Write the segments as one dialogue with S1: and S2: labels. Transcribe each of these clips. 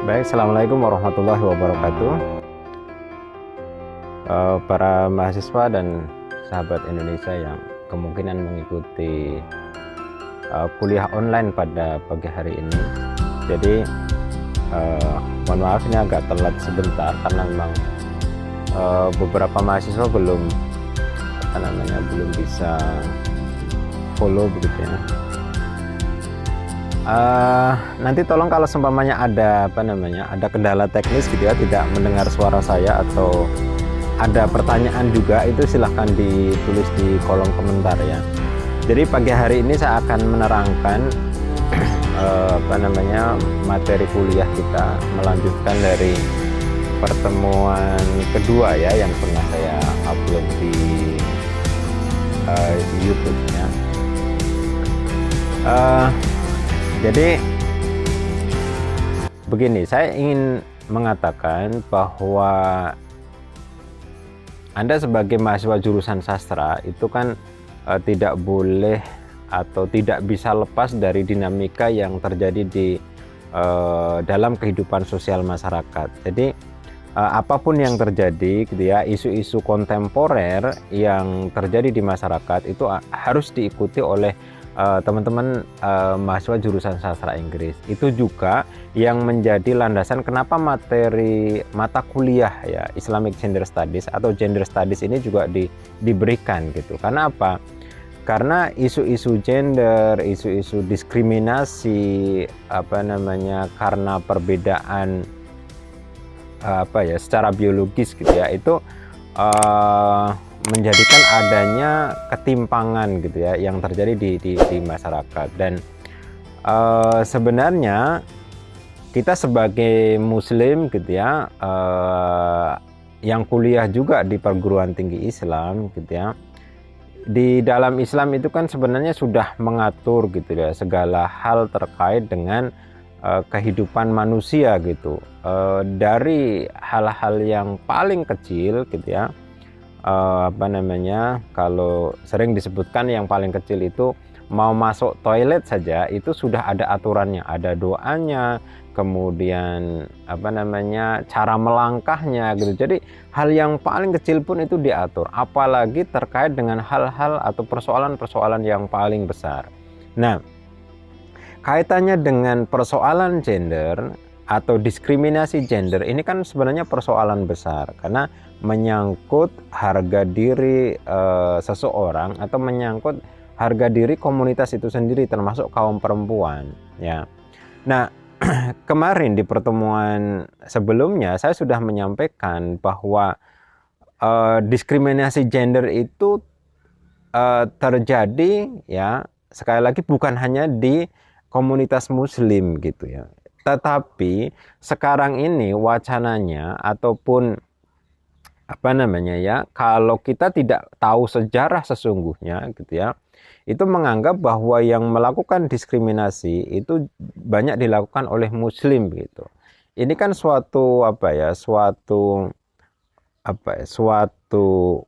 S1: Baik, Assalamualaikum warahmatullahi wabarakatuh. Para mahasiswa dan sahabat Indonesia yang kemungkinan mengikuti kuliah online pada pagi hari ini. Jadi mohon maaf ini agak telat sebentar karena memang beberapa mahasiswa belum bisa follow begitu ya. Nanti tolong kalau seumpamanya ada kendala teknis gitu ya, tidak mendengar suara saya atau ada pertanyaan juga, itu silahkan ditulis di kolom komentar ya. Jadi pagi hari ini saya akan menerangkan materi kuliah kita, melanjutkan dari pertemuan kedua ya yang pernah saya upload di YouTube ya. Jadi begini, saya ingin mengatakan bahwa Anda sebagai mahasiswa jurusan sastra itu kan tidak boleh atau tidak bisa lepas dari dinamika yang terjadi di dalam kehidupan sosial masyarakat. Jadi apapun yang terjadi gitu ya, isu-isu kontemporer yang terjadi di masyarakat itu harus diikuti oleh teman-teman mahasiswa jurusan sastra Inggris. Itu juga yang menjadi landasan kenapa materi mata kuliah ya Islamic Gender Studies atau Gender Studies ini juga diberikan gitu. Karena apa? Karena isu-isu gender, isu-isu diskriminasi karena perbedaan secara biologis gitu ya, itu menjadikan adanya ketimpangan gitu ya yang terjadi di masyarakat. Dan sebenarnya kita sebagai muslim gitu ya, yang kuliah juga di perguruan tinggi Islam gitu ya, di dalam Islam itu kan sebenarnya sudah mengatur gitu ya segala hal terkait dengan kehidupan manusia gitu, dari hal-hal yang paling kecil gitu ya, kalau sering disebutkan yang paling kecil itu mau masuk toilet saja itu sudah ada aturannya, ada doanya, kemudian cara melangkahnya gitu. Jadi hal yang paling kecil pun itu diatur, apalagi terkait dengan hal-hal atau persoalan-persoalan yang paling besar. Nah, kaitannya dengan persoalan gender atau diskriminasi gender ini kan sebenarnya persoalan besar karena menyangkut harga diri seseorang atau menyangkut harga diri komunitas itu sendiri, termasuk kaum perempuan ya. Nah, kemarin di pertemuan sebelumnya saya sudah menyampaikan bahwa diskriminasi gender itu terjadi ya, sekali lagi bukan hanya di komunitas muslim gitu ya, tetapi sekarang ini wacananya ataupun kalau kita tidak tahu sejarah sesungguhnya gitu ya, itu menganggap bahwa yang melakukan diskriminasi itu banyak dilakukan oleh muslim gitu. Ini kan suatu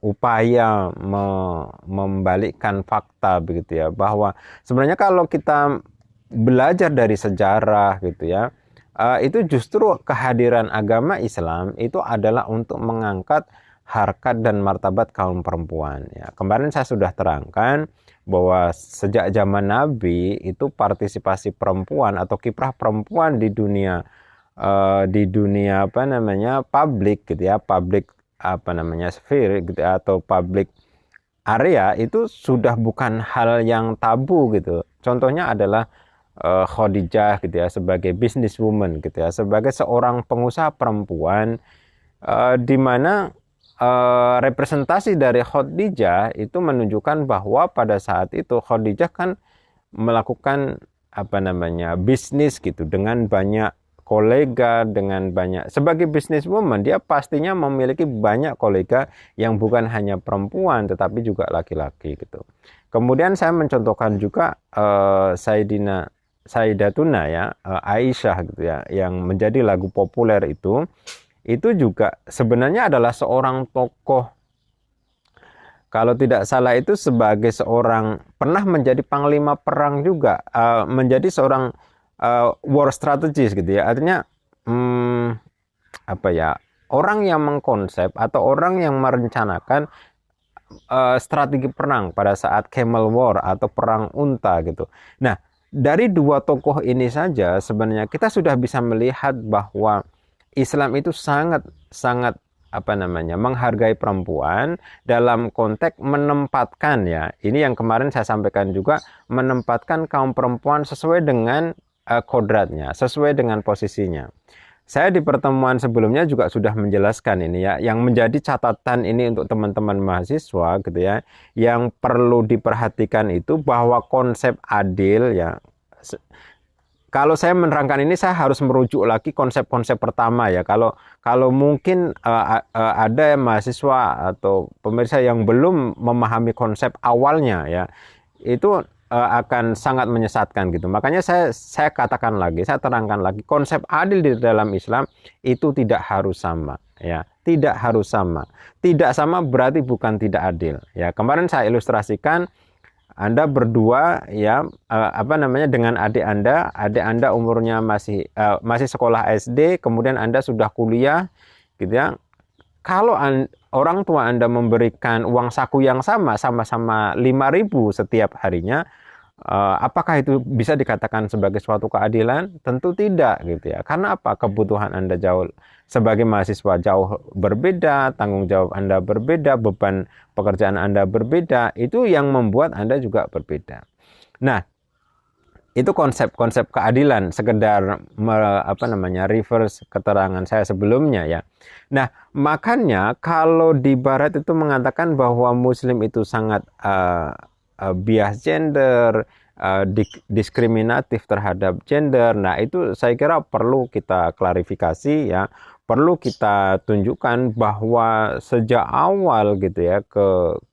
S1: upaya membalikkan fakta begitu ya, bahwa sebenarnya kalau kita belajar dari sejarah gitu ya, itu justru kehadiran agama Islam itu adalah untuk mengangkat harkat dan martabat kaum perempuan ya. Kemarin saya sudah terangkan bahwa sejak zaman Nabi itu partisipasi perempuan atau kiprah perempuan di dunia publik gitu ya, sphere gitu ya, atau public area itu sudah bukan hal yang tabu gitu. Contohnya adalah Khadijah gitu ya, sebagai businesswoman gitu ya, sebagai seorang pengusaha perempuan, di mana representasi dari Khadijah itu menunjukkan bahwa pada saat itu Khadijah kan melakukan bisnis gitu dengan banyak kolega, dengan banyak, sebagai businesswoman dia pastinya memiliki banyak kolega yang bukan hanya perempuan tetapi juga laki-laki gitu. Kemudian saya mencontohkan juga Sayyidatuna ya, Aisyah gitu ya, yang menjadi lagu populer itu juga sebenarnya adalah seorang tokoh, kalau tidak salah itu sebagai seorang pernah menjadi panglima perang juga, menjadi seorang war strategist gitu ya, artinya apa ya, orang yang mengkonsep atau orang yang merencanakan strategi perang pada saat Camel War atau perang unta gitu. Nah, dari dua tokoh ini saja sebenarnya kita sudah bisa melihat bahwa Islam itu sangat sangat apa namanya, menghargai perempuan dalam konteks menempatkan, ya. Ini yang kemarin saya sampaikan juga, menempatkan kaum perempuan sesuai dengan kodratnya, sesuai dengan posisinya. Saya di pertemuan sebelumnya juga sudah menjelaskan ini, ya, yang menjadi catatan ini untuk teman-teman mahasiswa gitu ya, yang perlu diperhatikan itu bahwa konsep adil, ya, kalau saya menerangkan ini saya harus merujuk lagi konsep-konsep pertama, ya. Kalau mungkin ada mahasiswa atau pemirsa yang belum memahami konsep awalnya, ya, itu akan sangat menyesatkan gitu. Makanya saya katakan lagi, saya terangkan lagi, konsep adil di dalam Islam itu tidak harus sama, ya. Tidak harus sama. Tidak sama berarti bukan tidak adil, ya. Kemarin saya ilustrasikan Anda berdua, ya, apa namanya, dengan adik Anda umurnya masih sekolah SD, kemudian Anda sudah kuliah gitu, ya. Kalau orang tua Anda memberikan uang saku yang sama-sama 5.000 setiap harinya, apakah itu bisa dikatakan sebagai suatu keadilan? Tentu tidak gitu, ya. Karena apa? Kebutuhan Anda jauh sebagai mahasiswa jauh berbeda, tanggung jawab Anda berbeda, beban pekerjaan Anda berbeda, itu yang membuat Anda juga berbeda. Nah, itu konsep-konsep keadilan, sekedar apa namanya, reverse keterangan saya sebelumnya, ya. Nah, makanya kalau di Barat itu mengatakan bahwa Muslim itu sangat bias gender, diskriminatif terhadap gender. Nah, itu saya kira perlu kita klarifikasi, ya. Perlu kita tunjukkan bahwa sejak awal gitu, ya,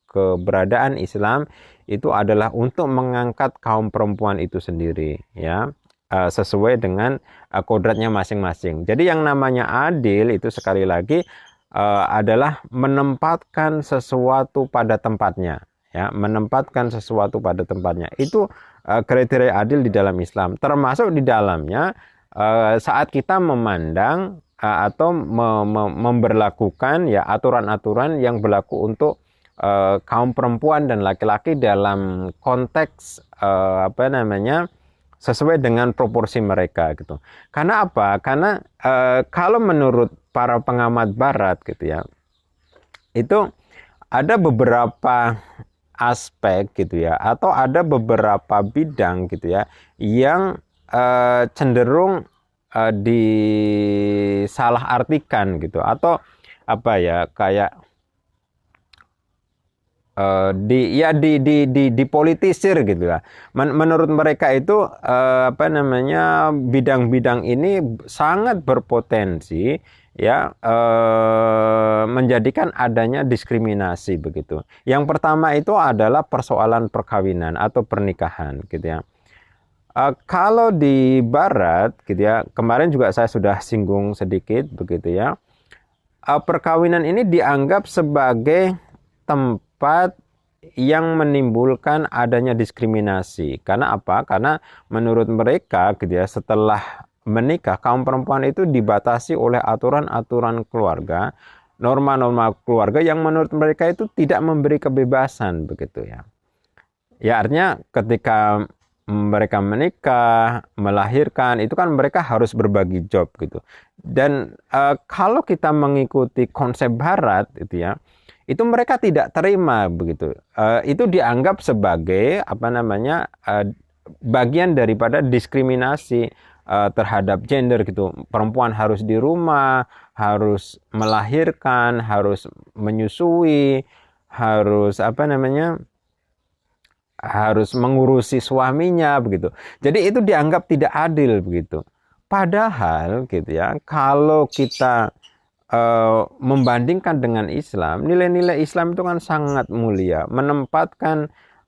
S1: keberadaan Islam itu adalah untuk mengangkat kaum perempuan itu sendiri, ya, sesuai dengan kodratnya masing-masing. Jadi yang namanya adil itu sekali lagi adalah menempatkan sesuatu pada tempatnya, ya, menempatkan sesuatu pada tempatnya. Itu kriteria adil di dalam Islam, termasuk di dalamnya saat kita memandang atau memberlakukan, ya, aturan-aturan yang berlaku untuk kaum perempuan dan laki-laki dalam konteks apa namanya, sesuai dengan proporsi mereka gitu. Karena apa? Karena kalau menurut para pengamat Barat gitu, ya, itu ada beberapa aspek gitu, ya, atau ada beberapa bidang gitu, ya, yang cenderung disalahartikan gitu, atau apa ya, kayak dipolitisir gitu ya. Menurut mereka itu apa namanya, bidang-bidang ini sangat berpotensi, ya, menjadikan adanya diskriminasi begitu. Yang pertama itu adalah persoalan perkawinan atau pernikahan gitu, ya. Kalau di Barat gitu, ya, kemarin juga saya sudah singgung sedikit begitu, ya. Perkawinan ini dianggap sebagai tempat yang menimbulkan adanya diskriminasi. Karena apa? Karena menurut mereka gitu, ya, setelah menikah kaum perempuan itu dibatasi oleh aturan-aturan keluarga, norma-norma keluarga yang menurut mereka itu tidak memberi kebebasan begitu, ya. Ya, artinya ketika mereka menikah, melahirkan, itu kan mereka harus berbagi job gitu. Dan kalau kita mengikuti konsep Barat itu, ya, itu mereka tidak terima begitu. Itu dianggap sebagai apa namanya, bagian daripada diskriminasi terhadap gender gitu. Perempuan harus di rumah, harus melahirkan, harus menyusui, harus apa namanya, harus mengurusi suaminya begitu. Jadi itu dianggap tidak adil begitu. Padahal gitu, ya, kalau kita membandingkan dengan Islam, nilai-nilai Islam itu kan sangat mulia, menempatkan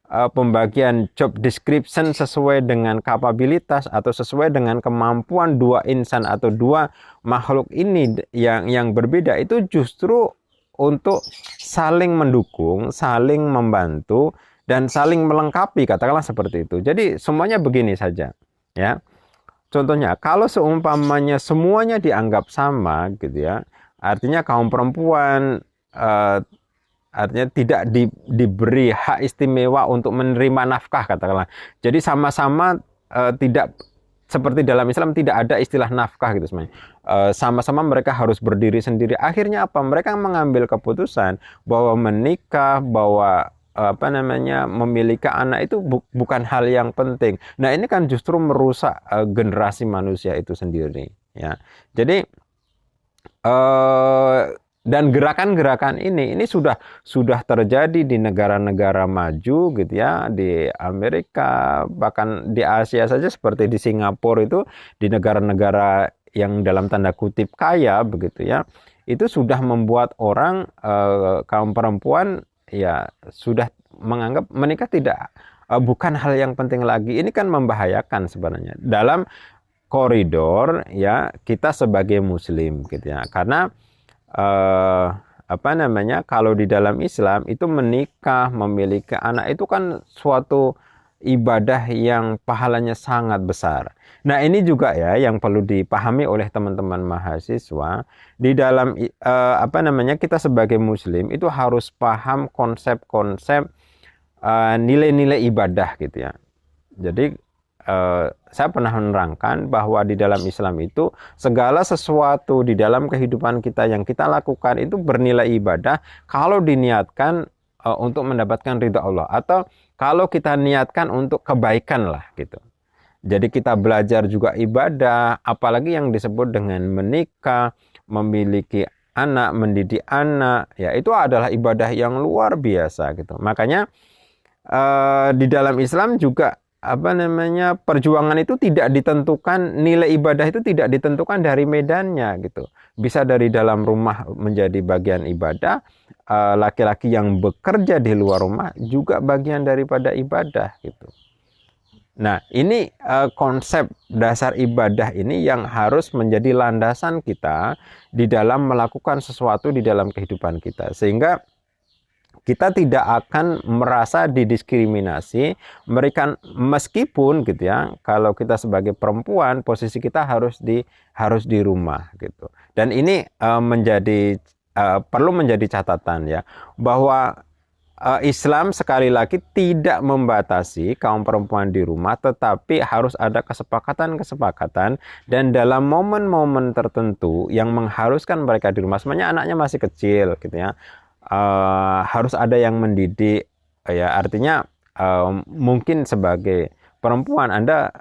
S1: pembagian job description sesuai dengan kapabilitas atau sesuai dengan kemampuan dua insan atau dua makhluk ini yang berbeda, itu justru untuk saling mendukung, saling membantu, dan saling melengkapi, katakanlah seperti itu. Jadi semuanya begini saja, ya. contohnya kalau seumpamanya semuanya dianggap sama gitu ya, artinya kaum perempuan artinya tidak diberi hak istimewa untuk menerima nafkah katakanlah. Jadi sama-sama tidak seperti dalam Islam tidak ada istilah nafkah gitu sebenarnya. Sama-sama mereka harus berdiri sendiri. Akhirnya apa? Mereka mengambil keputusan bahwa menikah, bahwa memiliki anak itu bukan hal yang penting. Nah, ini kan justru merusak generasi manusia itu sendiri ya. Jadi dan gerakan-gerakan ini sudah terjadi di negara-negara maju gitu ya, di Amerika, bahkan di Asia saja seperti di Singapura itu, di negara-negara yang dalam tanda kutip kaya begitu ya, itu sudah membuat orang kaum perempuan ya sudah menganggap menikah tidak bukan hal yang penting lagi. Ini kan membahayakan sebenarnya dalam koridor ya kita sebagai muslim gitu ya, karena kalau di dalam Islam itu menikah, memiliki anak itu kan suatu ibadah yang pahalanya sangat besar. Nah, ini juga ya yang perlu dipahami oleh teman-teman mahasiswa di dalam kita sebagai muslim itu harus paham konsep-konsep nilai-nilai ibadah gitu ya. Jadi saya pernah menerangkan bahwa di dalam Islam itu segala sesuatu di dalam kehidupan kita yang kita lakukan itu bernilai ibadah kalau diniatkan untuk mendapatkan ridha Allah, atau kalau kita niatkan untuk kebaikan lah gitu. Jadi kita belajar juga ibadah, apalagi yang disebut dengan menikah, memiliki anak, mendidik anak, ya itu adalah ibadah yang luar biasa gitu. Makanya di dalam Islam juga perjuangan itu tidak ditentukan, nilai ibadah itu tidak ditentukan dari medannya gitu. Bisa dari dalam rumah menjadi bagian ibadah, laki-laki yang bekerja di luar rumah juga bagian daripada ibadah gitu. Nah, ini konsep dasar ibadah ini yang harus menjadi landasan kita di dalam melakukan sesuatu di dalam kehidupan kita, sehingga kita tidak akan merasa didiskriminasi, meskipun gitu ya, kalau kita sebagai perempuan posisi kita harus di rumah gitu. Dan ini perlu menjadi catatan ya, bahwa Islam sekali lagi tidak membatasi kaum perempuan di rumah, tetapi harus ada kesepakatan-kesepakatan dan dalam momen-momen tertentu yang mengharuskan mereka di rumah. Sebenarnya anaknya masih kecil gitu ya. Harus ada yang mendidik ya, artinya mungkin sebagai perempuan Anda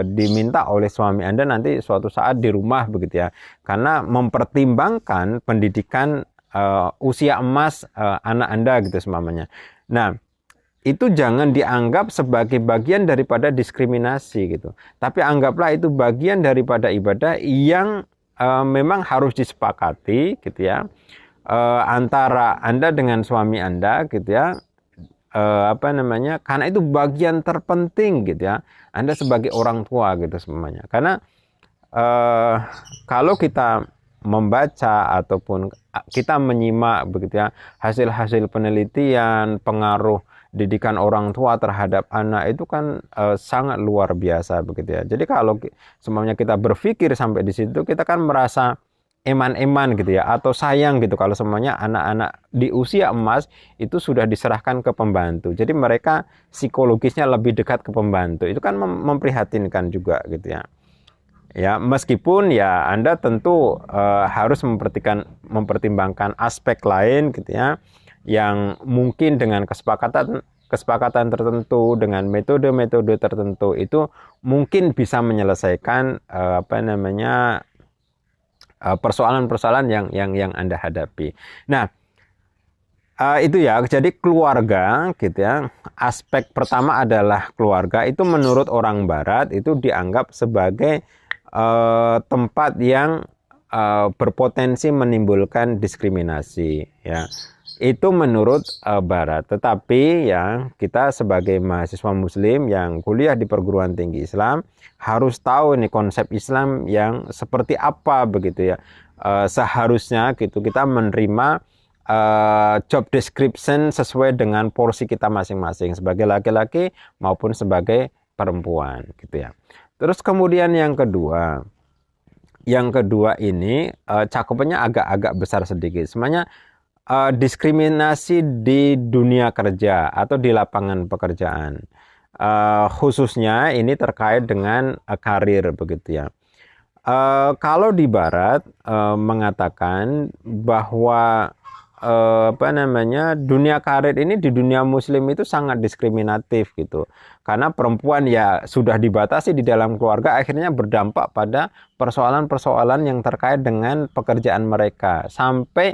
S1: diminta oleh suami Anda nanti suatu saat di rumah begitu ya, karena mempertimbangkan pendidikan usia emas anak Anda gitu semuanya. Nah, itu jangan dianggap sebagai bagian daripada diskriminasi gitu, tapi anggaplah itu bagian daripada ibadah yang memang harus disepakati gitu ya, antara Anda dengan suami Anda gitu ya, karena itu bagian terpenting gitu ya, Anda sebagai orang tua gitu semuanya. Karena kalau kita membaca ataupun kita menyimak begitu ya, hasil-hasil penelitian pengaruh didikan orang tua terhadap anak itu kan sangat luar biasa begitu ya. Jadi kalau semuanya kita berpikir sampai di situ, kita kan merasa eman-eman gitu ya, atau sayang gitu kalau semuanya anak-anak di usia emas itu sudah diserahkan ke pembantu. Jadi mereka psikologisnya lebih dekat ke pembantu. Itu kan memprihatinkan juga gitu ya. Ya, meskipun ya Anda tentu harus mempertimbangkan aspek lain gitu ya, yang mungkin dengan kesepakatan tertentu, dengan metode-metode tertentu itu mungkin bisa menyelesaikan persoalan-persoalan yang Anda hadapi. Nah, itu ya, jadi keluarga gitu ya, aspek pertama adalah keluarga itu menurut orang barat itu dianggap sebagai tempat yang berpotensi menimbulkan diskriminasi ya. Itu menurut barat. Tetapi ya, kita sebagai mahasiswa muslim yang kuliah di perguruan tinggi Islam harus tahu nih konsep Islam yang seperti apa begitu ya. Seharusnya gitu kita menerima job description sesuai dengan porsi kita masing-masing sebagai laki-laki maupun sebagai perempuan gitu ya. Terus kemudian yang kedua ini cakupannya agak-agak besar sedikit. Semuanya diskriminasi di dunia kerja atau di lapangan pekerjaan. Khususnya ini terkait dengan karir begitu ya. Kalau di Barat mengatakan bahwa dunia karir ini di dunia Muslim itu sangat diskriminatif gitu, karena perempuan ya sudah dibatasi di dalam keluarga, akhirnya berdampak pada persoalan-persoalan yang terkait dengan pekerjaan mereka, sampai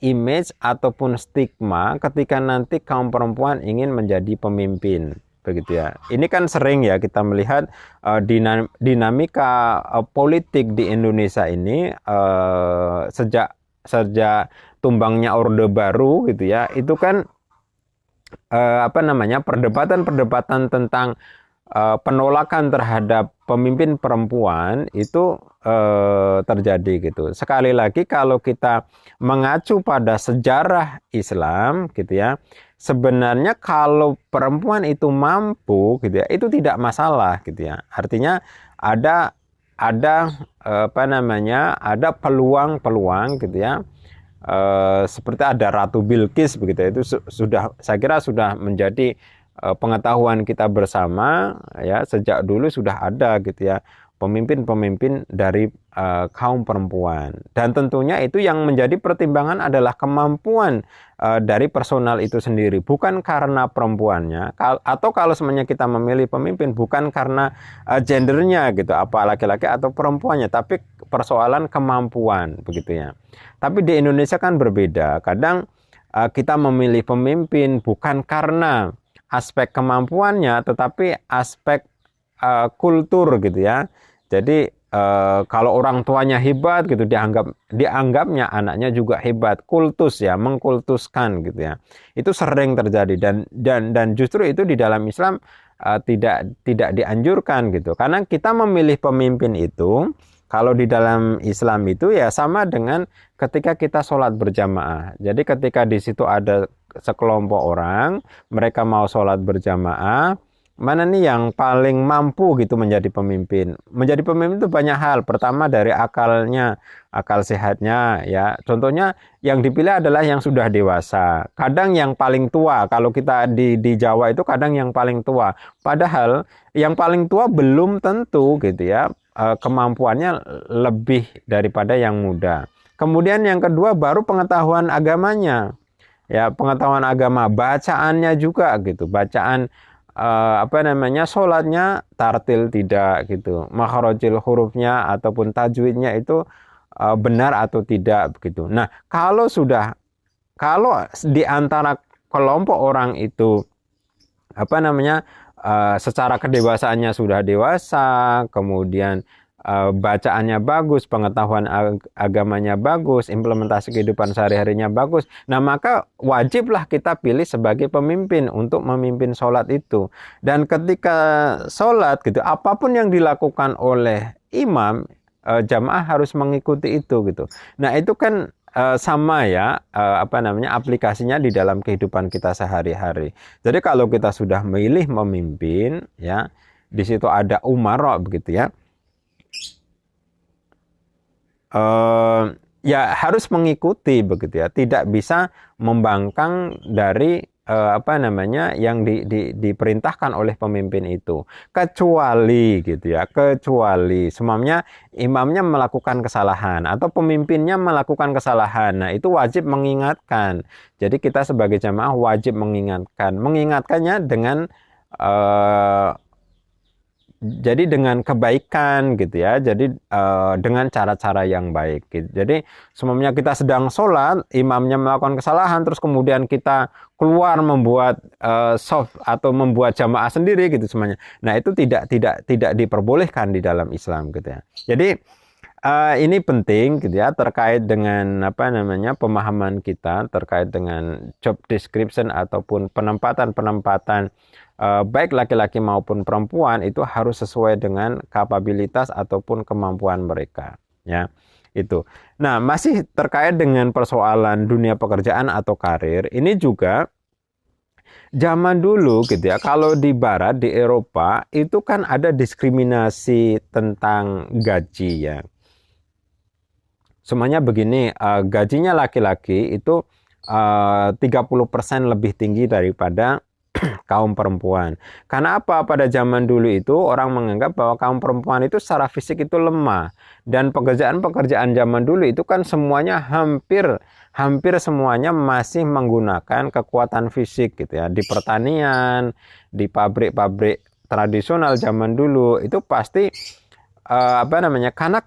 S1: image ataupun stigma ketika nanti kaum perempuan ingin menjadi pemimpin begitu ya. Ini kan sering ya kita melihat dinamika politik di Indonesia ini sejak tumbangnya Orde Baru gitu ya, itu kan perdebatan tentang penolakan terhadap pemimpin perempuan itu terjadi gitu. Sekali lagi kalau kita mengacu pada sejarah Islam gitu ya, sebenarnya kalau perempuan itu mampu gitu ya, itu tidak masalah gitu ya. Artinya ada ada peluang-peluang gitu ya, seperti ada Ratu Bilqis begitu, itu sudah, saya kira sudah menjadi pengetahuan kita bersama ya, sejak dulu sudah ada gitu ya pemimpin-pemimpin dari kaum perempuan, dan tentunya itu yang menjadi pertimbangan adalah kemampuan dari personal itu sendiri, bukan karena perempuannya, atau kalau semuanya kita memilih pemimpin bukan karena gendernya gitu, apa laki-laki atau perempuannya, tapi persoalan kemampuan begitu ya. Tapi di Indonesia kan berbeda, kadang kita memilih pemimpin bukan karena aspek kemampuannya, tetapi aspek kultur gitu ya. Jadi kalau orang tuanya hebat gitu, dianggapnya anaknya juga hebat, kultus ya, mengkultuskan gitu ya. Itu sering terjadi, dan justru itu di dalam Islam tidak dianjurkan gitu. Karena kita memilih pemimpin itu, kalau di dalam Islam itu ya sama dengan ketika kita sholat berjamaah. Jadi ketika di situ ada sekelompok orang, mereka mau sholat berjamaah, mana nih yang paling mampu gitu menjadi pemimpin. Menjadi pemimpin itu banyak hal. Pertama dari akalnya, akal sehatnya ya. Contohnya yang dipilih adalah yang sudah dewasa. Kadang yang paling tua. Kalau kita di Jawa itu kadang yang paling tua. Padahal yang paling tua belum tentu gitu ya kemampuannya lebih daripada yang muda. Kemudian yang kedua baru pengetahuan agamanya. Ya, pengetahuan agama, bacaannya juga gitu. Bacaan sholatnya tartil tidak gitu, makharajil hurufnya ataupun tajwidnya itu benar atau tidak begitu. Nah, kalau di antara kelompok orang itu secara kedewasaannya sudah dewasa, kemudian bacaannya bagus, pengetahuan agamanya bagus, implementasi kehidupan sehari-harinya bagus. Nah, maka wajiblah kita pilih sebagai pemimpin untuk memimpin sholat itu. Dan ketika sholat gitu, apapun yang dilakukan oleh imam, jamaah harus mengikuti itu gitu. Nah, itu kan sama ya, aplikasinya di dalam kehidupan kita sehari-hari. Jadi kalau kita sudah memilih memimpin, ya, di situ ada umara begitu ya. Ya harus mengikuti begitu ya, tidak bisa membangkang dari yang diperintahkan oleh pemimpin itu, kecuali gitu ya, kecuali imamnya melakukan kesalahan atau pemimpinnya melakukan kesalahan. Nah, itu wajib mengingatkan. Jadi kita sebagai jamaah wajib mengingatkannya dengan jadi dengan kebaikan gitu ya, jadi dengan cara-cara yang baik gitu. Jadi semuanya kita sedang sholat, imamnya melakukan kesalahan, terus kemudian kita keluar membuat soft atau membuat jamaah sendiri gitu semuanya. Nah, itu tidak diperbolehkan di dalam Islam gitu ya. Jadi ini penting gitu ya, terkait dengan pemahaman kita terkait dengan job description ataupun penempatan baik laki-laki maupun perempuan itu harus sesuai dengan kapabilitas ataupun kemampuan mereka ya, itu. Nah, masih terkait dengan persoalan dunia pekerjaan atau karir, ini juga Zaman dulu gitu ya, kalau di barat, di Eropa, itu kan ada diskriminasi tentang gaji ya. Semuanya begini, gajinya laki-laki itu 30% lebih tinggi daripada kaum perempuan. Karena apa? Pada zaman dulu itu orang menganggap bahwa kaum perempuan itu secara fisik itu lemah. Dan pekerjaan-pekerjaan zaman dulu itu kan semuanya hampir semuanya masih menggunakan kekuatan fisik gitu ya. Di pertanian, di pabrik-pabrik tradisional zaman dulu itu pasti karena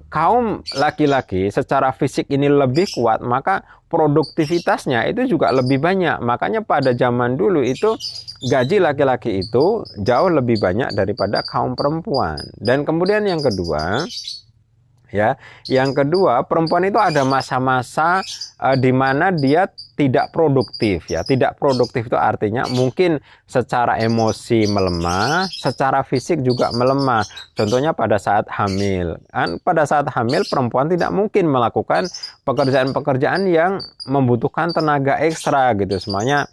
S1: kaum laki-laki secara fisik ini lebih kuat, maka produktivitasnya itu juga lebih banyak. Makanya pada zaman dulu itu gaji laki-laki itu jauh lebih banyak daripada kaum perempuan. Dan kemudian yang kedua, ya, yang kedua, perempuan itu ada masa-masa di mana dia tidak produktif ya. Tidak produktif itu artinya mungkin secara emosi melemah, secara fisik juga melemah. Contohnya pada saat hamil. Pada saat hamil perempuan tidak mungkin melakukan pekerjaan-pekerjaan yang membutuhkan tenaga ekstra gitu. Semuanya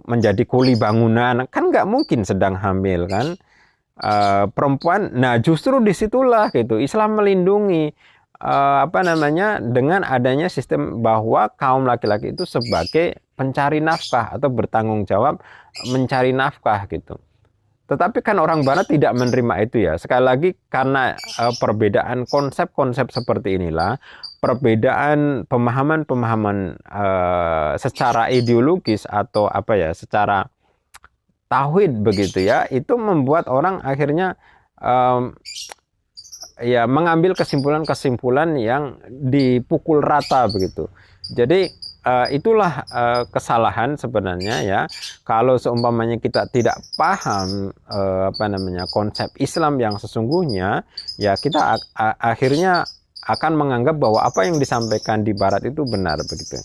S1: menjadi kuli bangunan, kan nggak mungkin sedang hamil kan. Perempuan, nah justru disitulah gitu Islam melindungi dengan adanya sistem bahwa kaum laki-laki itu sebagai pencari nafkah atau bertanggung jawab mencari nafkah gitu. Tetapi kan orang barat tidak menerima itu ya. Sekali lagi karena perbedaan konsep-konsep seperti inilah, perbedaan pemahaman-pemahaman secara ideologis atau secara tauhid begitu ya, itu membuat orang akhirnya mengambil kesimpulan-kesimpulan yang dipukul rata begitu. Jadi itulah kesalahan sebenarnya ya, kalau seumpamanya kita tidak paham konsep Islam yang sesungguhnya, ya kita akhirnya akan menganggap bahwa apa yang disampaikan di barat itu benar begitu.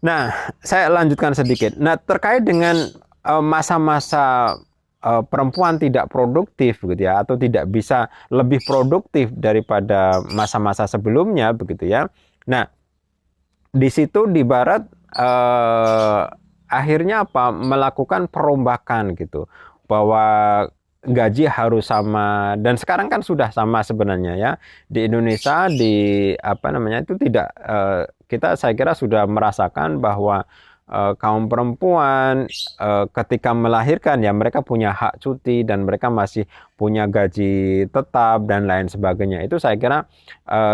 S1: Nah, saya lanjutkan sedikit. Nah, terkait dengan masa-masa perempuan tidak produktif gitu ya, atau tidak bisa lebih produktif daripada masa-masa sebelumnya begitu ya. Nah, di situ di barat akhirnya melakukan perombakan gitu, bahwa gaji harus sama, dan sekarang kan sudah sama sebenarnya ya. Di Indonesia itu tidak, saya kira sudah merasakan bahwa kaum perempuan ketika melahirkan ya mereka punya hak cuti dan mereka masih punya gaji tetap dan lain sebagainya. Itu saya kira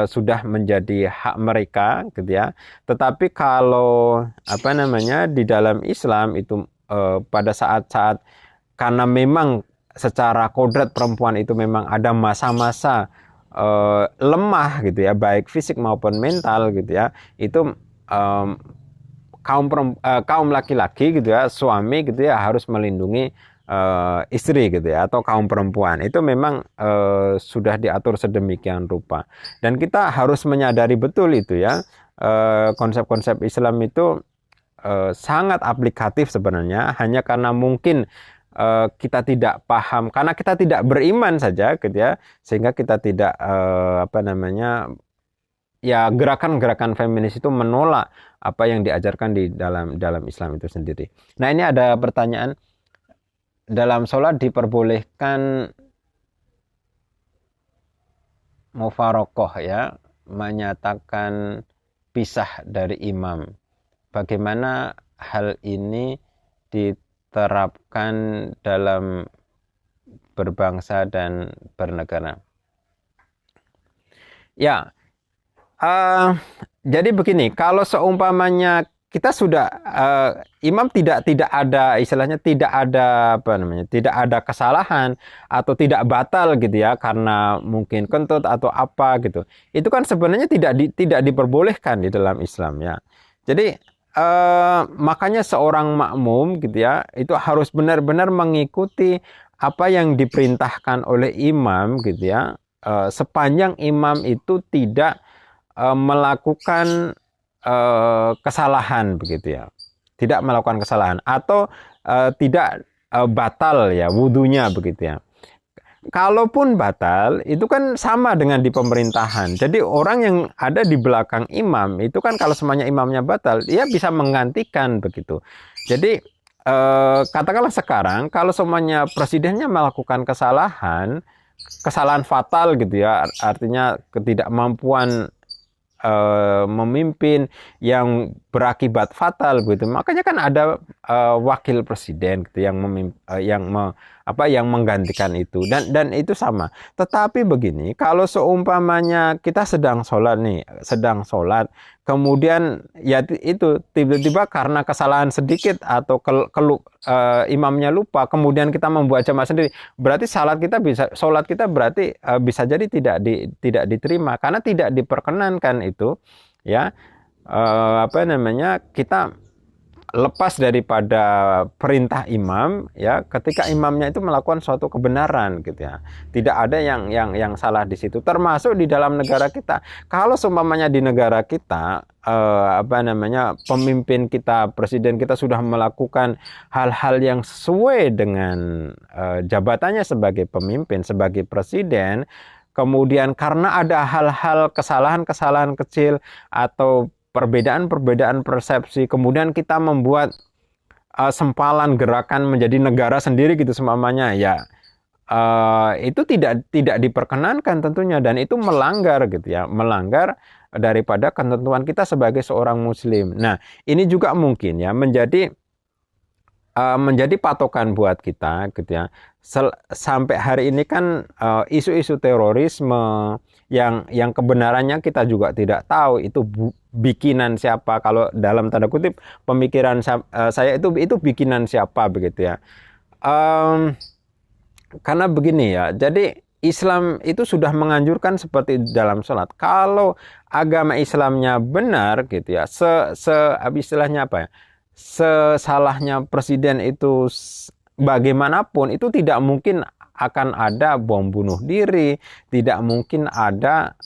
S1: sudah menjadi hak mereka gitu ya. Tetapi kalau di dalam Islam itu pada saat-saat, karena memang secara kodrat perempuan itu memang ada masa-masa lemah gitu ya, baik fisik maupun mental gitu ya, itu kaum laki-laki gitu ya, suami gitu ya, harus melindungi istri gitu ya, atau kaum perempuan itu memang sudah diatur sedemikian rupa, dan kita harus menyadari betul itu ya, konsep-konsep Islam itu sangat aplikatif sebenarnya, hanya karena mungkin kita tidak paham, karena kita tidak beriman saja gitu ya, sehingga kita tidak gerakan-gerakan feminis itu menolak apa yang diajarkan di dalam Islam itu sendiri. Nah, ini ada pertanyaan, dalam sholat diperbolehkan mufarokoh ya, menyatakan pisah dari imam. Bagaimana hal ini diterapkan dalam berbangsa dan bernegara? Ya, jadi begini, kalau seumpamanya kita sudah imam tidak ada istilahnya, tidak ada kesalahan atau tidak batal gitu ya, karena mungkin kentut atau apa gitu, itu kan sebenarnya tidak diperbolehkan di dalam Islam ya. Jadi makanya seorang makmum gitu ya, itu harus benar-benar mengikuti apa yang diperintahkan oleh imam gitu ya, sepanjang imam itu tidak melakukan kesalahan begitu ya, tidak melakukan kesalahan atau tidak batal ya wudunya begitu ya. Kalaupun batal, itu kan sama dengan di pemerintahan. Jadi orang yang ada di belakang imam itu kan, kalau semuanya imamnya batal, dia bisa menggantikan begitu. Jadi katakanlah sekarang kalau semuanya presidennya melakukan kesalahan fatal gitu ya, artinya ketidakmampuan memimpin yang berakibat fatal gitu. Makanya kan ada wakil presiden gitu yang menggantikan itu, dan itu sama. Tetapi begini, kalau seumpamanya kita sedang sholat, kemudian ya itu tiba-tiba karena kesalahan sedikit atau imamnya lupa, kemudian kita membuat jamaah sendiri, berarti sholat kita berarti bisa jadi tidak diterima karena tidak diperkenankan itu ya, kita lepas daripada perintah imam ya, ketika imamnya itu melakukan suatu kebenaran gitu ya. Tidak ada yang salah di situ, termasuk di dalam negara kita. Kalau seumpamanya di negara kita pemimpin kita, presiden kita sudah melakukan hal-hal yang sesuai dengan jabatannya sebagai pemimpin, sebagai presiden, kemudian karena ada hal-hal kesalahan kecil atau perbedaan persepsi, kemudian kita membuat sempalan gerakan menjadi negara sendiri gitu semuanya ya, itu tidak diperkenankan tentunya, dan itu melanggar gitu ya, melanggar daripada ketentuan kita sebagai seorang muslim. Nah, ini juga mungkin ya menjadi patokan buat kita gitu ya. Sampai hari ini kan isu-isu terorisme yang kebenarannya kita juga tidak tahu itu bikinan siapa. Kalau dalam tanda kutip pemikiran saya itu bikinan siapa begitu ya. Karena begini ya, jadi Islam itu sudah menganjurkan seperti dalam sholat. Kalau agama Islamnya benar gitu ya, istilahnya apa ya, sesalahnya presiden itu bagaimanapun, itu tidak mungkin akan ada bom bunuh diri, tidak mungkin ada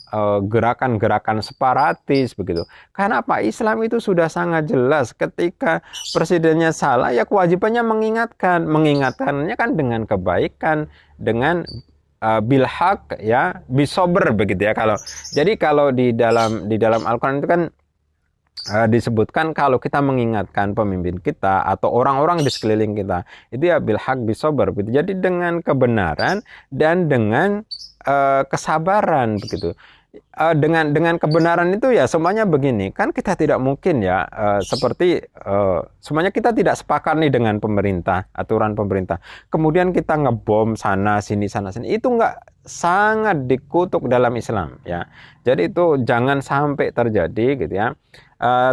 S1: gerakan-gerakan separatis begitu. Karena apa? Islam itu sudah sangat jelas, ketika presidennya salah ya kewajibannya mengingatkannya kan dengan kebaikan, dengan bilhaq ya, bisober begitu ya. Kalau di dalam Al-Qur'an itu kan disebutkan kalau kita mengingatkan pemimpin kita atau orang-orang di sekeliling kita itu ya bilhaq bisober begitu. Jadi dengan kebenaran dan dengan kesabaran begitu. Dengan kebenaran itu ya semuanya begini, kan kita tidak mungkin ya seperti semuanya kita tidak sepakat nih dengan pemerintah, aturan pemerintah, kemudian kita ngebom sana sini, itu enggak, sangat dikutuk dalam Islam ya. Jadi itu jangan sampai terjadi gitu ya.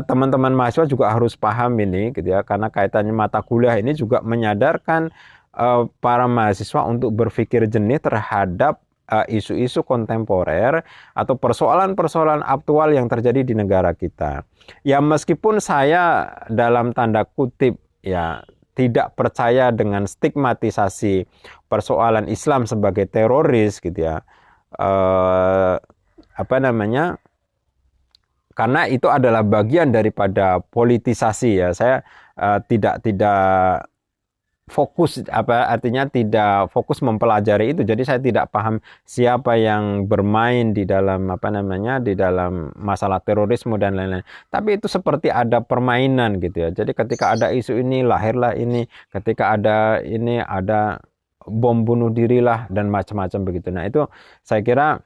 S1: Teman-teman mahasiswa juga harus paham ini gitu ya, karena kaitannya mata kuliah ini juga menyadarkan para mahasiswa untuk berpikir jernih terhadap isu-isu kontemporer atau persoalan-persoalan aktual yang terjadi di negara kita. Ya meskipun saya dalam tanda kutip ya tidak percaya dengan stigmatisasi persoalan Islam sebagai teroris gitu ya. Karena itu adalah bagian daripada politisasi ya. Saya tidak fokus, tidak fokus mempelajari itu. Jadi saya tidak paham siapa yang bermain di dalam di dalam masalah terorisme dan lain-lain. Tapi itu seperti ada permainan gitu ya. Jadi ketika ada isu ini lahirlah ini, ketika ada ini ada bom bunuh diri lah dan macam-macam begitu. Nah, itu saya kira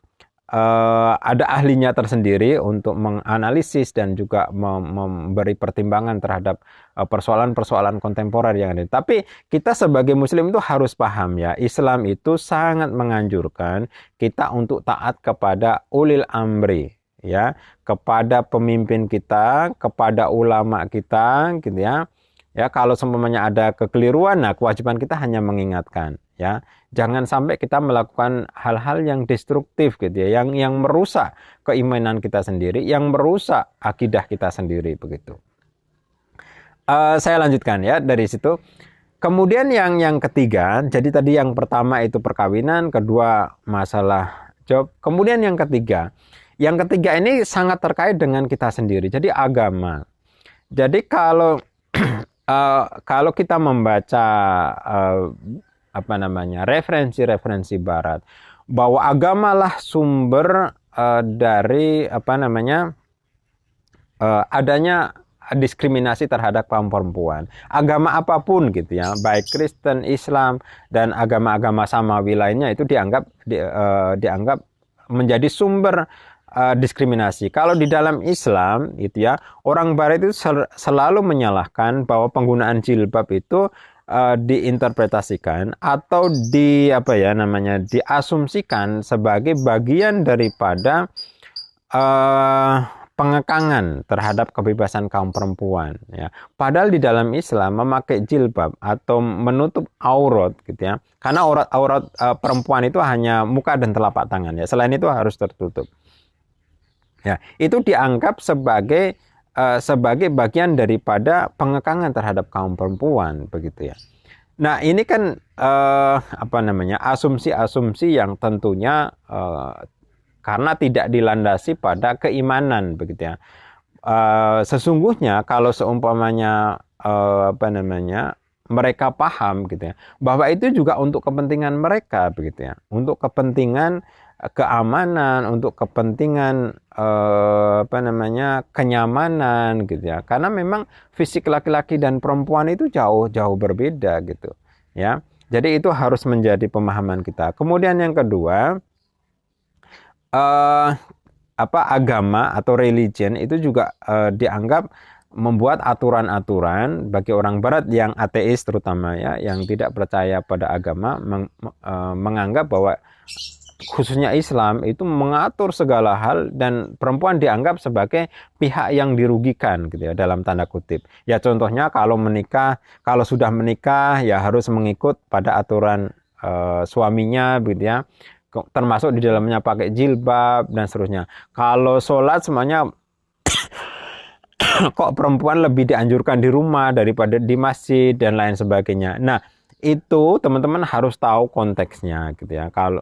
S1: ada ahlinya tersendiri untuk menganalisis dan juga memberi pertimbangan terhadap persoalan-persoalan kontemporer yang ada. Tapi kita sebagai muslim itu harus paham ya, Islam itu sangat menganjurkan kita untuk taat kepada ulil amri ya, kepada pemimpin kita, kepada ulama kita gitu ya. Ya, kalau semuanya ada kekeliruan, nah kewajiban kita hanya mengingatkan ya. Jangan sampai kita melakukan hal-hal yang destruktif gitu ya, yang merusak keimanan kita sendiri, yang merusak akidah kita sendiri begitu. Saya lanjutkan ya dari situ. Kemudian yang ketiga, jadi tadi yang pertama itu perkawinan, kedua masalah job. Kemudian yang ketiga ini sangat terkait dengan kita sendiri. Jadi agama. Jadi kalau kita membaca referensi barat, bahwa agamalah sumber dari adanya diskriminasi terhadap kaum perempuan. Agama apapun gitu ya, baik Kristen, Islam, dan agama-agama samawi lainnya itu dianggap menjadi sumber diskriminasi. Kalau di dalam Islam itu ya, orang Barat itu selalu menyalahkan bahwa penggunaan jilbab itu diinterpretasikan atau diasumsikan sebagai bagian daripada pengekangan terhadap kebebasan kaum perempuan ya. Padahal di dalam Islam memakai jilbab atau menutup aurat gitu ya. Karena aurat perempuan itu hanya muka dan telapak tangan ya. Selain itu harus tertutup. Ya, itu dianggap sebagai bagian daripada pengekangan terhadap kaum perempuan begitu ya. Nah, ini kan asumsi-asumsi yang tentunya karena tidak dilandasi pada keimanan begitu ya. Sesungguhnya kalau seumpamanya mereka paham gitu ya, bahwa itu juga untuk kepentingan mereka begitu ya, untuk kepentingan keamanan, untuk kepentingan kenyamanan gitu ya. Karena memang fisik laki-laki dan perempuan itu jauh berbeda gitu ya. Jadi itu harus menjadi pemahaman kita. Kemudian yang kedua, agama atau religion itu juga dianggap membuat aturan-aturan bagi orang Barat yang ateis terutama ya, yang tidak percaya pada agama, menganggap bahwa khususnya Islam itu mengatur segala hal dan perempuan dianggap sebagai pihak yang dirugikan gitu ya, dalam tanda kutip. Ya contohnya kalau sudah menikah ya harus mengikut pada aturan suaminya gitu ya. Termasuk di dalamnya pakai jilbab dan seterusnya. Kalau sholat semuanya kok perempuan lebih dianjurkan di rumah daripada di masjid dan lain sebagainya. Nah, itu teman-teman harus tahu konteksnya gitu ya. Kalau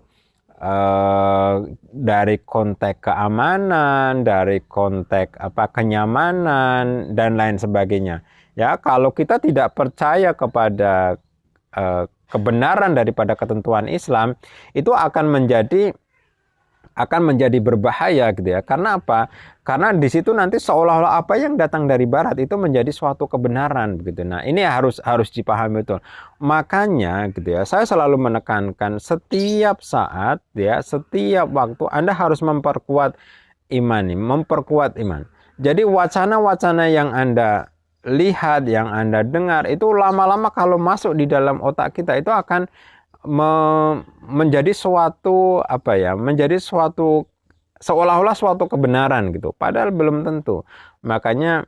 S1: dari konteks keamanan, dari konteks kenyamanan dan lain sebagainya. Ya, kalau kita tidak percaya kepada kebenaran daripada ketentuan Islam, itu akan menjadi berbahaya gitu ya. Karena apa? Karena di situ nanti seolah-olah apa yang datang dari barat itu menjadi suatu kebenaran begitu. Nah, ini harus dipahami betul. Makanya gitu ya, saya selalu menekankan setiap saat ya, setiap waktu Anda harus memperkuat iman. Jadi wacana-wacana yang Anda lihat, yang Anda dengar itu lama-lama kalau masuk di dalam otak kita itu akan menjadi suatu seolah-olah suatu kebenaran gitu, padahal belum tentu. Makanya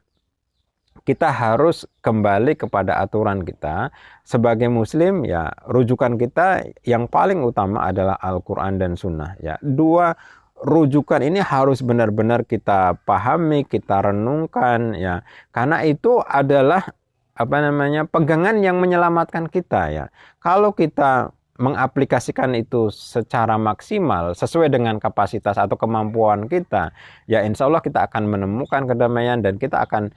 S1: kita harus kembali kepada aturan kita sebagai muslim ya. Rujukan kita yang paling utama adalah Al-Quran dan Sunnah ya. Dua rujukan ini harus benar-benar kita pahami, kita renungkan ya, karena itu adalah pegangan yang menyelamatkan kita ya. Kalau kita mengaplikasikan itu secara maksimal sesuai dengan kapasitas atau kemampuan kita, ya insya Allah kita akan menemukan kedamaian dan kita akan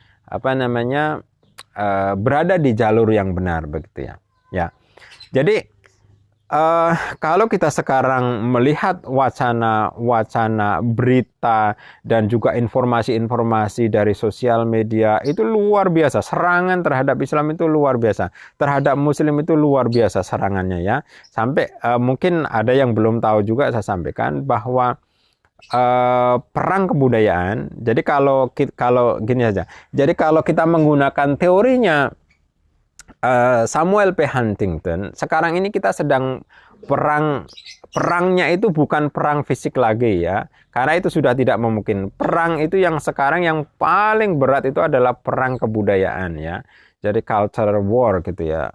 S1: berada di jalur yang benar begitu ya. Ya, jadi kalau kita sekarang melihat wacana berita dan juga informasi-informasi dari sosial media itu luar biasa, serangan terhadap Islam itu luar biasa, terhadap Muslim itu luar biasa serangannya ya. Sampai mungkin ada yang belum tahu juga saya sampaikan bahwa perang kebudayaan. Jadi kalau gini saja, jadi kalau kita menggunakan teorinya Samuel P. Huntington, sekarang ini kita sedang perangnya itu bukan perang fisik lagi ya, karena itu sudah tidak memungkinkan. Perang itu yang sekarang yang paling berat itu adalah perang kebudayaan ya, jadi culture war gitu ya,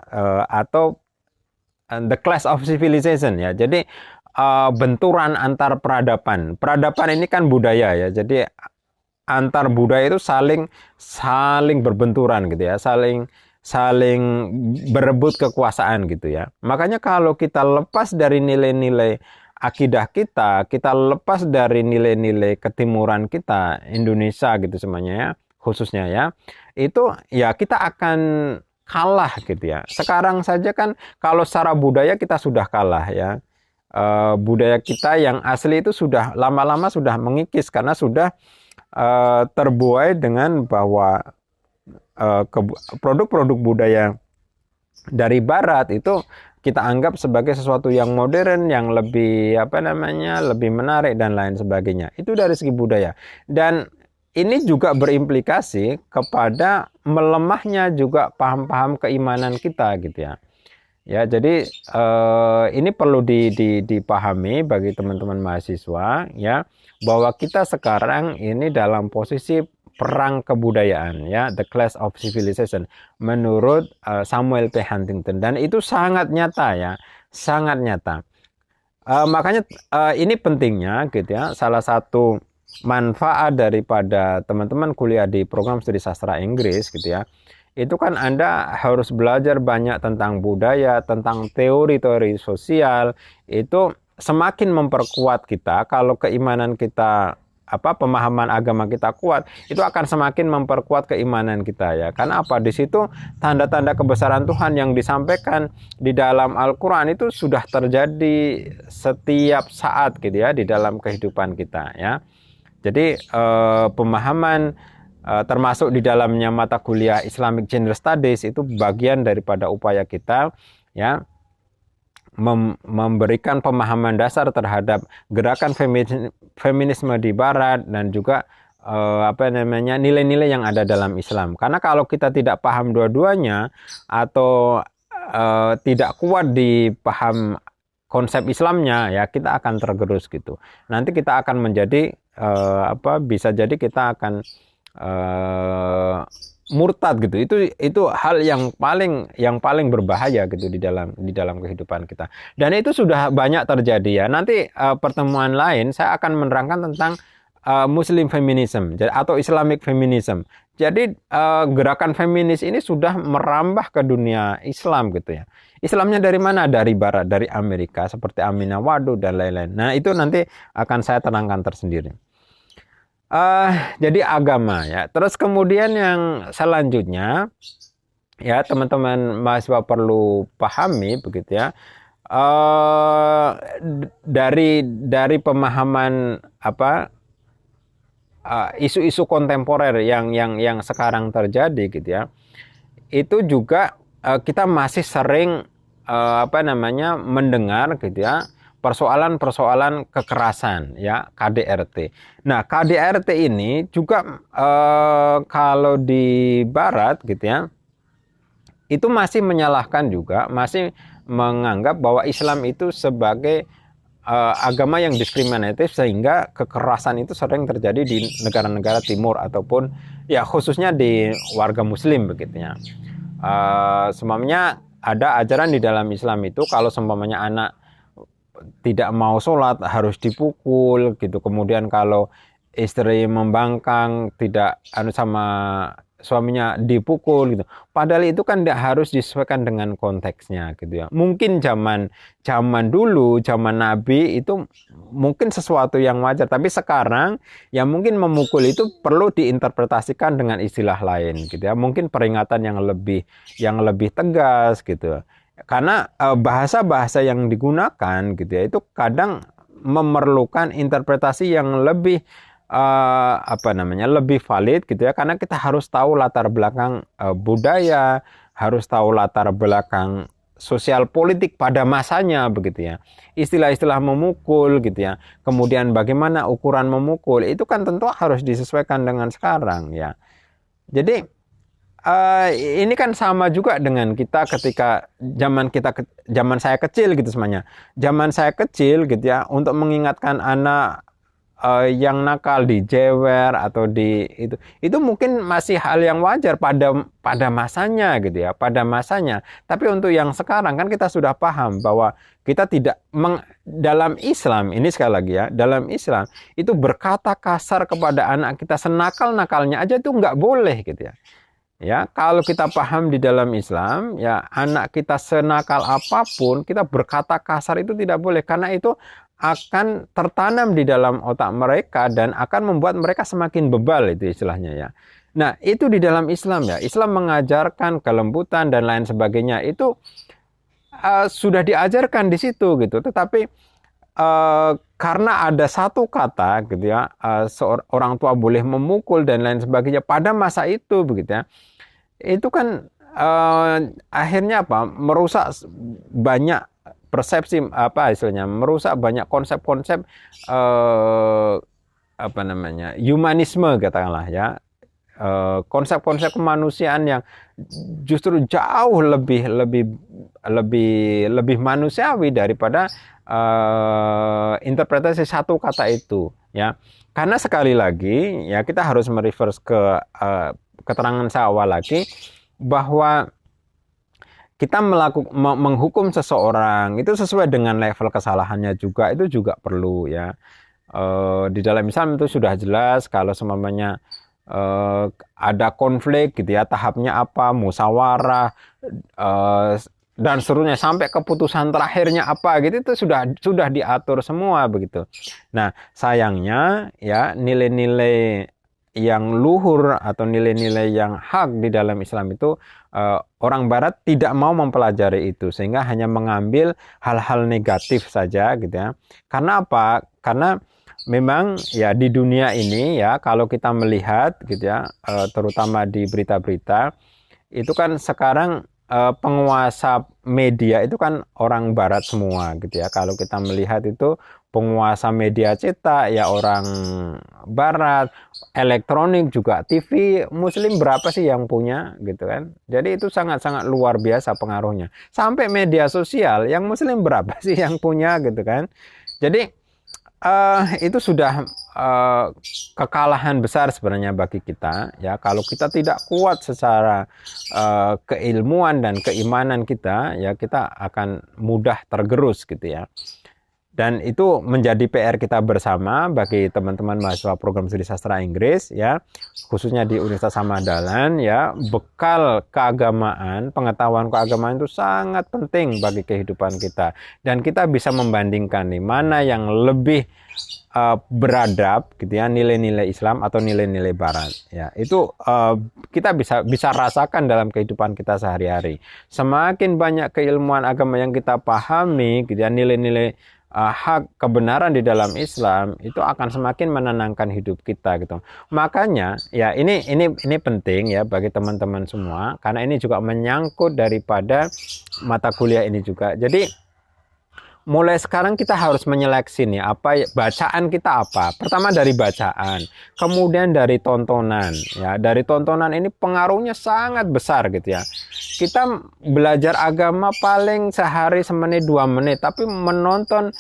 S1: atau the clash of civilization ya. Jadi benturan antar peradaban ini kan budaya ya, jadi antar budaya itu saling berbenturan gitu ya, saling berebut kekuasaan gitu ya. Makanya kalau kita lepas dari nilai-nilai akidah kita lepas dari nilai-nilai ketimuran kita, Indonesia gitu semuanya ya, khususnya ya, itu ya kita akan kalah gitu ya. Sekarang saja kan kalau secara budaya kita sudah kalah ya. Budaya kita yang asli itu sudah lama-lama sudah mengikis karena sudah terbuai dengan bahwa produk-produk budaya dari Barat itu kita anggap sebagai sesuatu yang modern, yang lebih lebih menarik dan lain sebagainya. Itu dari segi budaya. Dan ini juga berimplikasi kepada melemahnya juga paham-paham keimanan kita gitu ya. Ya, jadi ini perlu dipahami bagi teman-teman mahasiswa ya, bahwa kita sekarang ini dalam posisi perang kebudayaan ya, the clash of civilization menurut Samuel P. Huntington, dan itu sangat nyata ya, sangat nyata. Makanya ini pentingnya gitu ya, salah satu manfaat daripada teman-teman kuliah di program studi sastra Inggris gitu ya, itu kan Anda harus belajar banyak tentang budaya, tentang teori-teori sosial. Itu semakin memperkuat kita. Kalau keimanan kita, pemahaman agama kita kuat, itu akan semakin memperkuat keimanan kita ya. Karena apa? Di situ tanda-tanda kebesaran Tuhan yang disampaikan di dalam Al-Quran itu sudah terjadi setiap saat gitu ya, di dalam kehidupan kita ya. Jadi pemahaman termasuk di dalamnya mata kuliah Islamic Gender Studies itu bagian daripada upaya kita ya, memberikan pemahaman dasar terhadap gerakan feminisme di Barat dan juga nilai-nilai yang ada dalam Islam. Karena kalau kita tidak paham dua-duanya atau tidak kuat di paham konsep Islamnya ya, kita akan tergerus gitu. Nanti kita akan menjadi bisa jadi kita akan murtad gitu. Itu hal yang paling berbahaya gitu di dalam kehidupan kita. Dan itu sudah banyak terjadi ya. Nanti pertemuan lain saya akan menerangkan tentang Muslim feminism atau Islamic feminism. Jadi gerakan feminis ini sudah merambah ke dunia Islam gitu ya. Islamnya dari mana? Dari Barat, dari Amerika seperti Aminah Wadud dan lain-lain. Nah, itu nanti akan saya terangkan tersendiri. Jadi agama ya. Terus kemudian yang selanjutnya ya, teman-teman mahasiswa perlu pahami begitu ya. Dari pemahaman isu-isu kontemporer yang sekarang terjadi gitu ya. Itu juga kita masih sering mendengar gitu ya, persoalan-persoalan kekerasan ya, KDRT. Nah, KDRT ini juga kalau di Barat gitu ya, itu masih menyalahkan juga, masih menganggap bahwa Islam itu sebagai agama yang diskriminatif, sehingga kekerasan itu sering terjadi di negara-negara timur ataupun ya khususnya di warga muslim begitu ya. Seumpamanya ada ajaran di dalam Islam itu kalau seumpamanya anak tidak mau sholat harus dipukul gitu. Kemudian kalau istri membangkang tidak sama suaminya dipukul gitu. Padahal itu kan tidak harus disesuaikan dengan konteksnya gitu ya. Mungkin zaman dulu, zaman Nabi itu mungkin sesuatu yang wajar, tapi sekarang ya mungkin memukul itu perlu diinterpretasikan dengan istilah lain gitu ya. Mungkin peringatan yang lebih tegas gitu. Karena bahasa-bahasa yang digunakan gitu ya, itu kadang memerlukan interpretasi yang lebih lebih valid gitu ya, karena kita harus tahu latar belakang budaya, harus tahu latar belakang sosial politik pada masanya begitu ya. Istilah-istilah memukul gitu ya, kemudian bagaimana ukuran memukul, itu kan tentu harus disesuaikan dengan sekarang ya. Jadi ini kan sama juga dengan kita ketika zaman saya kecil gitu semuanya. Zaman saya kecil gitu ya, untuk mengingatkan anak yang nakal dijewer atau itu mungkin masih hal yang wajar pada masanya gitu ya, pada masanya. Tapi untuk yang sekarang kan kita sudah paham bahwa kita tidak dalam Islam ini, sekali lagi ya, dalam Islam itu berkata kasar kepada anak kita senakal-nakalnya aja itu nggak boleh gitu ya. Ya, kalau kita paham di dalam Islam, ya anak kita senakal apapun, kita berkata kasar itu tidak boleh, karena itu akan tertanam di dalam otak mereka dan akan membuat mereka semakin bebal, itu istilahnya ya. Nah, itu di dalam Islam ya. Islam mengajarkan kelembutan dan lain sebagainya, itu sudah diajarkan di situ gitu. Tetapi karena ada satu kata gitu ya, seorang tua boleh memukul dan lain sebagainya pada masa itu begitu ya. itu kan akhirnya apa, merusak banyak persepsi, apa istilahnya, merusak banyak konsep-konsep apa namanya, humanisme katakanlah ya, konsep-konsep kemanusiaan yang justru jauh lebih manusiawi daripada interpretasi satu kata itu ya. Karena sekali lagi ya, kita harus mereverse ke keterangan saya awal lagi, bahwa kita menghukum seseorang itu sesuai dengan level kesalahannya juga, itu juga perlu ya. Di dalam Islam itu sudah jelas kalau semuanya ada konflik gitu ya, tahapnya apa, musyawarah dan seterusnya sampai keputusan terakhirnya apa gitu, itu sudah diatur semua begitu. Nah, sayangnya ya, nilai-nilai yang luhur atau nilai-nilai yang hak di dalam Islam itu orang Barat tidak mau mempelajari itu, sehingga hanya mengambil hal-hal negatif saja gitu ya. Karena apa? Karena memang ya di dunia ini ya, kalau kita melihat gitu ya, terutama di berita-berita itu kan sekarang penguasa media itu kan orang Barat semua gitu ya. Kalau kita melihat itu penguasa media cetak ya orang Barat, elektronik juga, TV Muslim berapa sih yang punya gitu kan. Jadi itu sangat-sangat luar biasa pengaruhnya. Sampai media sosial yang Muslim berapa sih yang punya gitu kan. Jadi itu sudah kekalahan besar sebenarnya bagi kita ya, kalau kita tidak kuat secara keilmuan dan keimanan kita ya, kita akan mudah tergerus gitu ya. Dan itu menjadi PR kita bersama bagi teman-teman mahasiswa program studi sastra Inggris ya, khususnya di Universitas Samahdallan ya. Bekal keagamaan, pengetahuan keagamaan itu sangat penting bagi kehidupan kita, dan kita bisa membandingkan nih mana yang lebih beradab gitu ya, nilai-nilai Islam atau nilai-nilai Barat ya. Itu kita bisa rasakan dalam kehidupan kita sehari-hari. Semakin banyak keilmuan agama yang kita pahami gitu ya, nilai-nilai hak kebenaran di dalam Islam itu akan semakin menenangkan hidup kita gitu. Makanya ya, ini penting ya bagi teman-teman semua, karena ini juga menyangkut daripada mata kuliah ini juga. Jadi mulai sekarang kita harus menyeleksi nih, apa bacaan kita apa. Pertama dari bacaan, kemudian dari tontonan ya. Dari tontonan ini pengaruhnya sangat besar gitu ya. Kita belajar agama paling sehari semenit 2 menit, tapi menonton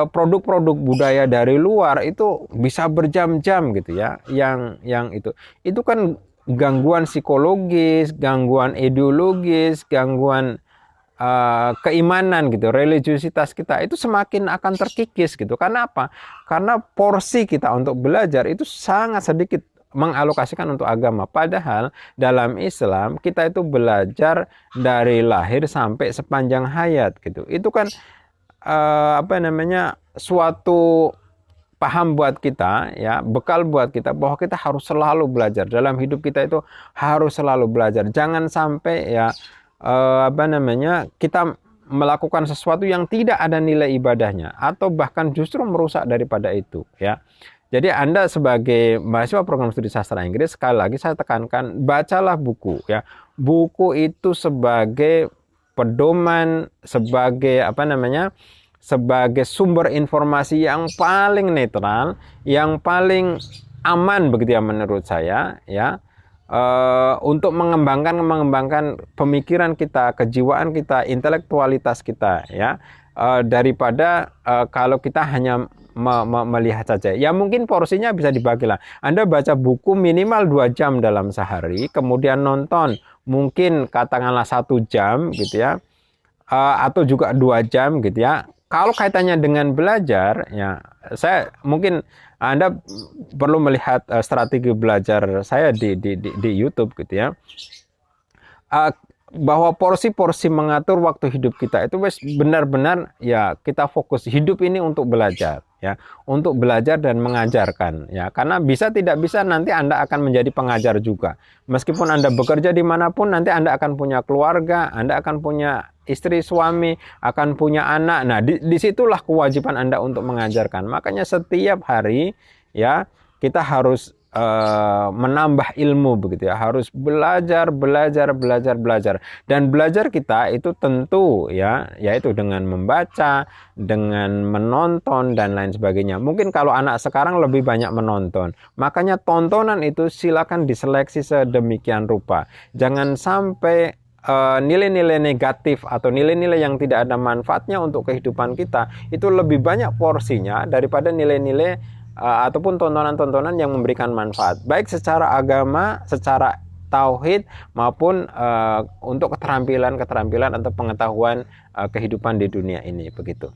S1: produk-produk budaya dari luar itu bisa berjam-jam gitu ya. Yang itu kan gangguan psikologis, gangguan ideologis, gangguan keimanan gitu, religiusitas kita itu semakin akan terkikis gitu. Karena apa? Karena porsi kita untuk belajar itu sangat sedikit mengalokasikan untuk agama. Padahal dalam Islam kita itu belajar dari lahir sampai sepanjang hayat gitu. Itu kan apa namanya, suatu paham buat kita ya, bekal buat kita bahwa kita harus selalu belajar. Dalam hidup kita itu harus selalu belajar. Jangan sampai ya apa namanya, kita melakukan sesuatu yang tidak ada nilai ibadahnya, atau bahkan justru merusak daripada itu ya. Jadi Anda sebagai mahasiswa program studi sastra Inggris, sekali lagi saya tekankan, bacalah buku ya. Buku itu sebagai pedoman, sebagai apa namanya, sebagai sumber informasi yang paling netral, yang paling aman begitu ya menurut saya ya. Untuk mengembangkan pemikiran kita, kejiwaan kita, intelektualitas kita ya, daripada kalau kita hanya melihat saja. Ya mungkin porsinya bisa dibagi lah. Anda baca buku minimal 2 jam dalam sehari, kemudian nonton mungkin katakanlah 1 jam gitu ya, atau juga 2 jam gitu ya. Kalau kaitannya dengan belajar ya, saya mungkin Anda perlu melihat strategi belajar saya di YouTube gitu ya. Bahwa porsi-porsi mengatur waktu hidup kita itu benar-benar ya, kita fokus hidup ini untuk belajar ya, untuk belajar dan mengajarkan ya. Karena tidak bisa nanti Anda akan menjadi pengajar juga. Meskipun Anda bekerja dimanapun, nanti Anda akan punya keluarga, Anda akan punya istri, suami, akan punya anak. Nah, disitulah kewajiban Anda untuk mengajarkan. Makanya setiap hari ya, kita harus menambah ilmu begitu ya, harus belajar, dan belajar kita itu tentu ya, yaitu dengan membaca, dengan menonton dan lain sebagainya. Mungkin kalau anak sekarang lebih banyak menonton, makanya tontonan itu silakan diseleksi sedemikian rupa, jangan sampai nilai-nilai negatif atau nilai-nilai yang tidak ada manfaatnya untuk kehidupan kita itu lebih banyak porsinya daripada nilai-nilai ataupun tontonan-tontonan yang memberikan manfaat, baik secara agama, secara tauhid, maupun untuk keterampilan atau pengetahuan kehidupan di dunia ini, begitu.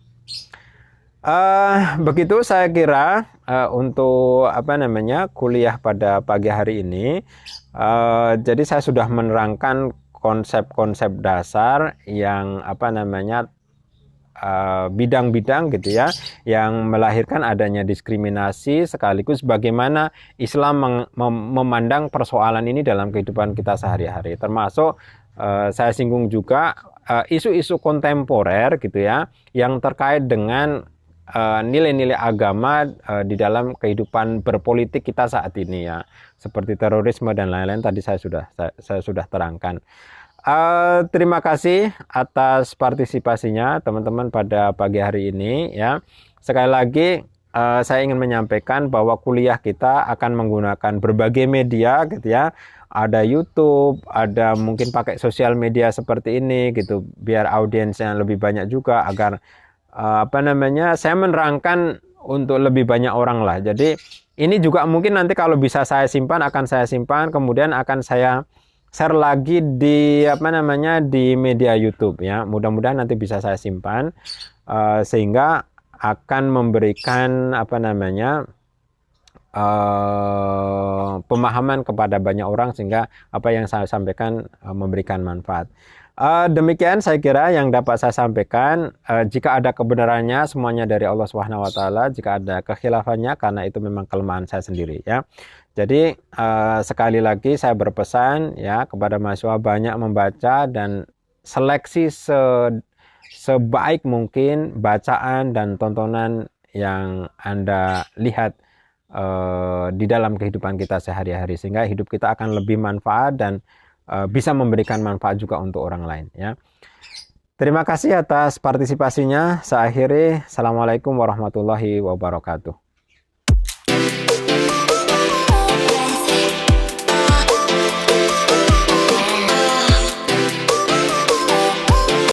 S1: Begitu saya kira untuk kuliah pada pagi hari ini. Jadi saya sudah menerangkan konsep-konsep dasar yang bidang-bidang gitu ya, yang melahirkan adanya diskriminasi, sekaligus bagaimana Islam memandang persoalan ini dalam kehidupan kita sehari-hari, termasuk saya singgung juga isu-isu kontemporer gitu ya, yang terkait dengan nilai-nilai agama di dalam kehidupan berpolitik kita saat ini ya, seperti terorisme dan lain-lain tadi saya sudah terangkan. Terima kasih atas partisipasinya teman-teman pada pagi hari ini ya. Sekali lagi saya ingin menyampaikan bahwa kuliah kita akan menggunakan berbagai media gitu ya. Ada YouTube, ada mungkin pakai sosial media seperti ini gitu, biar audiensnya lebih banyak juga, agar saya menerangkan untuk lebih banyak orang lah. Jadi ini juga mungkin nanti kalau bisa saya simpan, akan saya simpan, kemudian akan saya share lagi di di media YouTube ya. Mudah-mudahan nanti bisa saya simpan sehingga akan memberikan pemahaman kepada banyak orang, sehingga apa yang saya sampaikan memberikan manfaat. Demikian saya kira yang dapat saya sampaikan. Jika ada kebenarannya semuanya dari Allah Subhanahu wa taala, jika ada kekhilafannya karena itu memang kelemahan saya sendiri ya. Jadi sekali lagi saya berpesan ya kepada mahasiswa, banyak membaca dan seleksi sebaik mungkin bacaan dan tontonan yang Anda lihat di dalam kehidupan kita sehari-hari, sehingga hidup kita akan lebih manfaat dan bisa memberikan manfaat juga untuk orang lain ya. Terima kasih atas partisipasinya. Saya akhiri. Assalamualaikum warahmatullahi wabarakatuh.